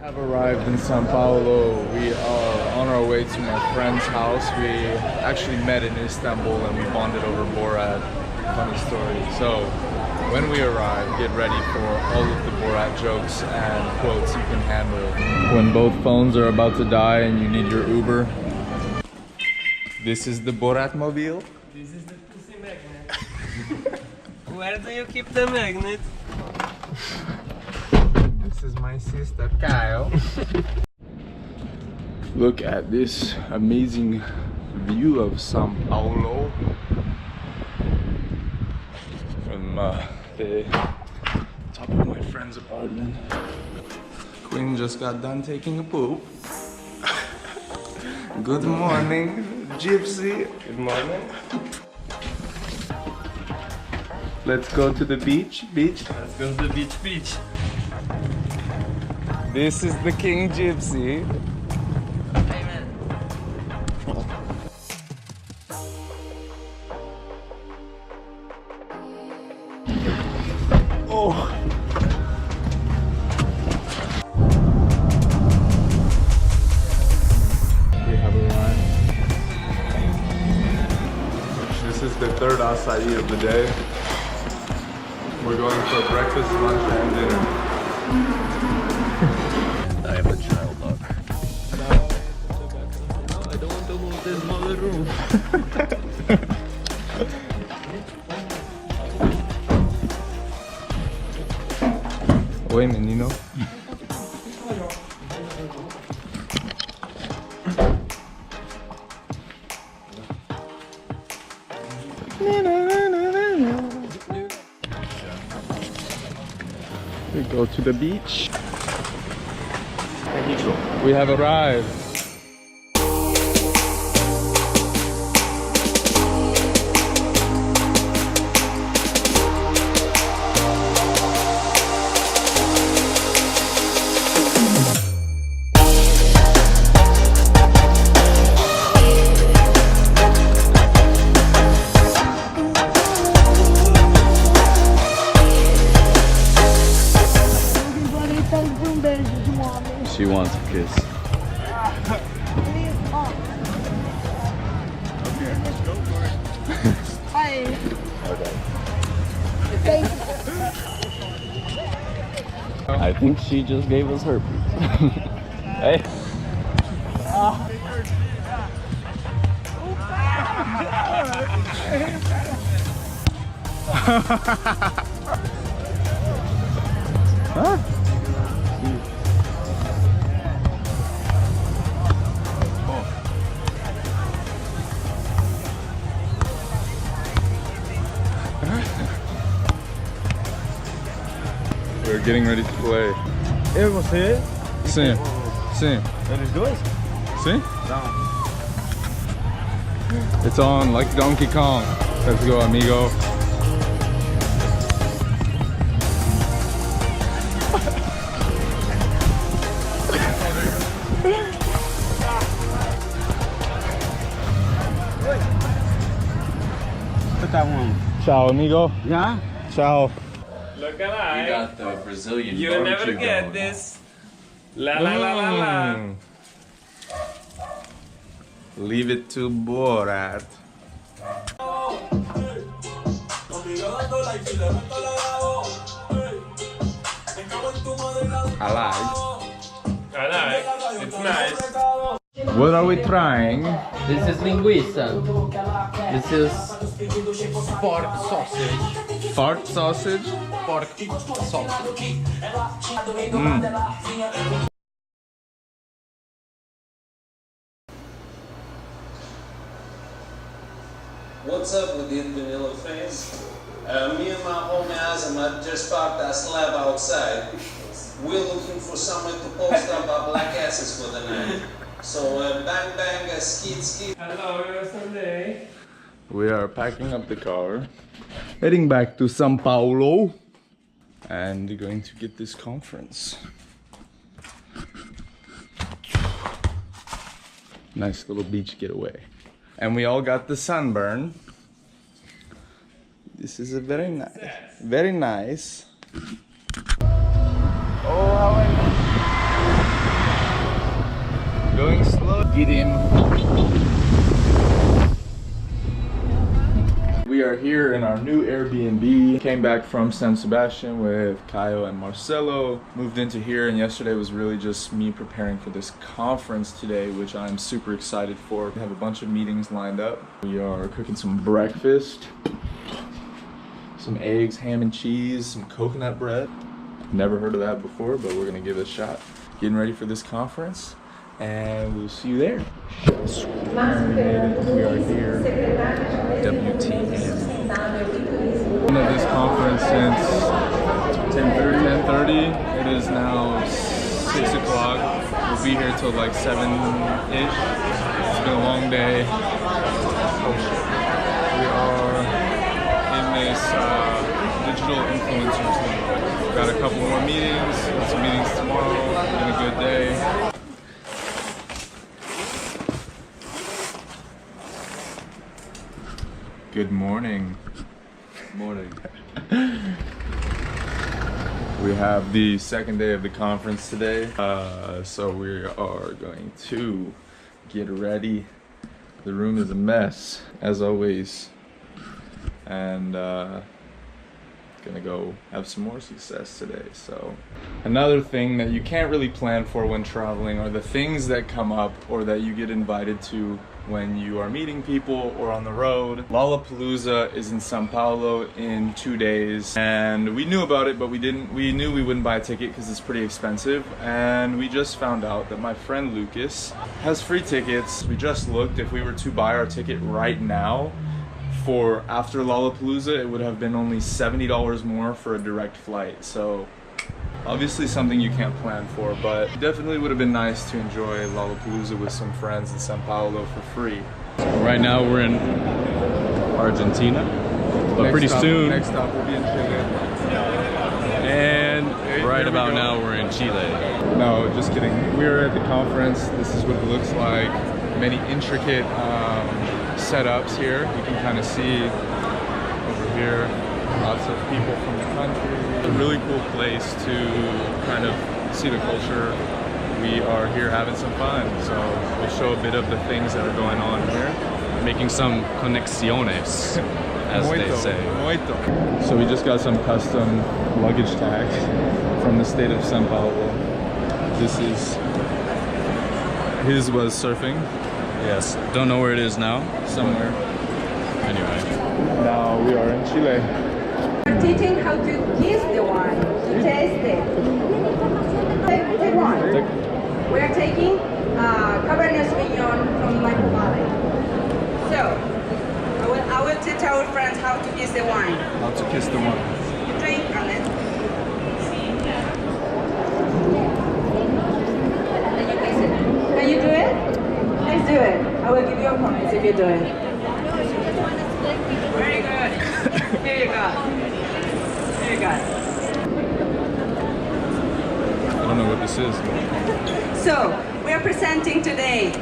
Have arrived in São Paulo. We are on our way to my friend's house. We actually met in Istanbul and we bonded over Borat. Funny story. So when we arrive, get ready for all of the Borat jokes and quotes you can handle. When both phones are about to die and you need your Uber. This is the Borat mobile. This is the pussy magnet. Where do you keep the magnet? This is my sister Kyle. Look at this amazing view of São Paulo from the top of my friend's apartment. Queen just got done taking a poop. Good morning, Gypsy. Good morning. Let's go to the beach. Let's go to the beach. This is the King Gypsy. Amen. Oh. We have arrived. This is the third acai of the day. We're going for breakfast, lunch, and dinner. I have a child lock. No, I don't want to move this mother room. Oi, menino. We go to the beach. We have arrived. She wants a kiss. Hi. I think she just gave us herpes. Hey. Huh? We're getting ready to play. Eu, você? Sim, sim, Eles dois? sim. Não. It's on like Donkey Kong. Let's go, amigo. Ciao, amigo. Yeah? Ciao. Look alive. We got the Brazilian You'll never barbecue get going. this. La la la la la. Leave it to Borat. I Alive. It's nice. like. What are we trying? This is linguiça. This is pork sausage. Fart sausage? Pork sausage. What's up with the vanilla fans? Me and my homie Azam had just parked our slab outside. We're looking for someone to post up our black asses for the night. So bang bang, skeet skeet. Hello, Sunday. We are packing up the car, heading back to São Paulo, and going to get this conference. Nice little beach getaway. And we all got the sunburn. This is a very nice. Oh, how I get him. We are here in our new Airbnb. Came back from São Sebastiao with Caio and Marcelo. Moved into here, and yesterday was really just me preparing for this conference today, which I'm super excited for. We have a bunch of meetings lined up. We are cooking some breakfast. Some eggs, ham and cheese, some coconut bread. Never heard of that before, but we're gonna give it a shot. Getting ready for this conference, and we'll see you there. We are here. WTN. Been at this conference since 10:30. It is now 6 o'clock. We'll be here till like 7-ish. It's been a long day. We are in this digital influencers thing. Got a couple more meetings, some meetings tomorrow. Been a good day. Good morning. Morning. We have the second day of the conference today, so we are going to get ready. The room is a mess, as always, and gonna go have some more success today. So another thing that you can't really plan for when traveling are the things that come up or that you get invited to when you are meeting people or on the road. Lollapalooza is in São Paulo in 2 days, and we knew about it, but we knew we wouldn't buy a ticket because it's pretty expensive, and we just found out that my friend Lucas has free tickets. We just looked. If we were to buy our ticket right now for after Lollapalooza, it would have been only $70 more for a direct flight. So obviously something you can't plan for, but definitely would have been nice to enjoy Lollapalooza with some friends in São Paulo for free. Right now we're in Argentina, but pretty soon, Next stop will be in Chile. and Hey, right here we about go. now we're in Chile. No, just kidding. We're at the conference. This is what it looks like. Many intricate setups here. You can kind of see over here. Lots of people from the country. It's a really cool place to kind of see the culture. We are here having some fun, so we'll show a bit of the things that are going on here. Making some conexiones, as they say. Muito. So we just got some custom luggage tags from the state of São Paulo. This is, his was surfing Yes, don't know where it is now. somewhere. Anyway, Now we are in Chile. We're teaching how to kiss the wine, to taste it. Take one. We are taking Cabernet Sauvignon from Michael Valley. So, I will teach our friends how to kiss the wine. How to kiss the wine. Drink on it. And you kiss it. Can you do it? Let's do it. I will give you a promise if you do it. Very good. Here you go. Here you go. I don't know what this is. So, we are presenting today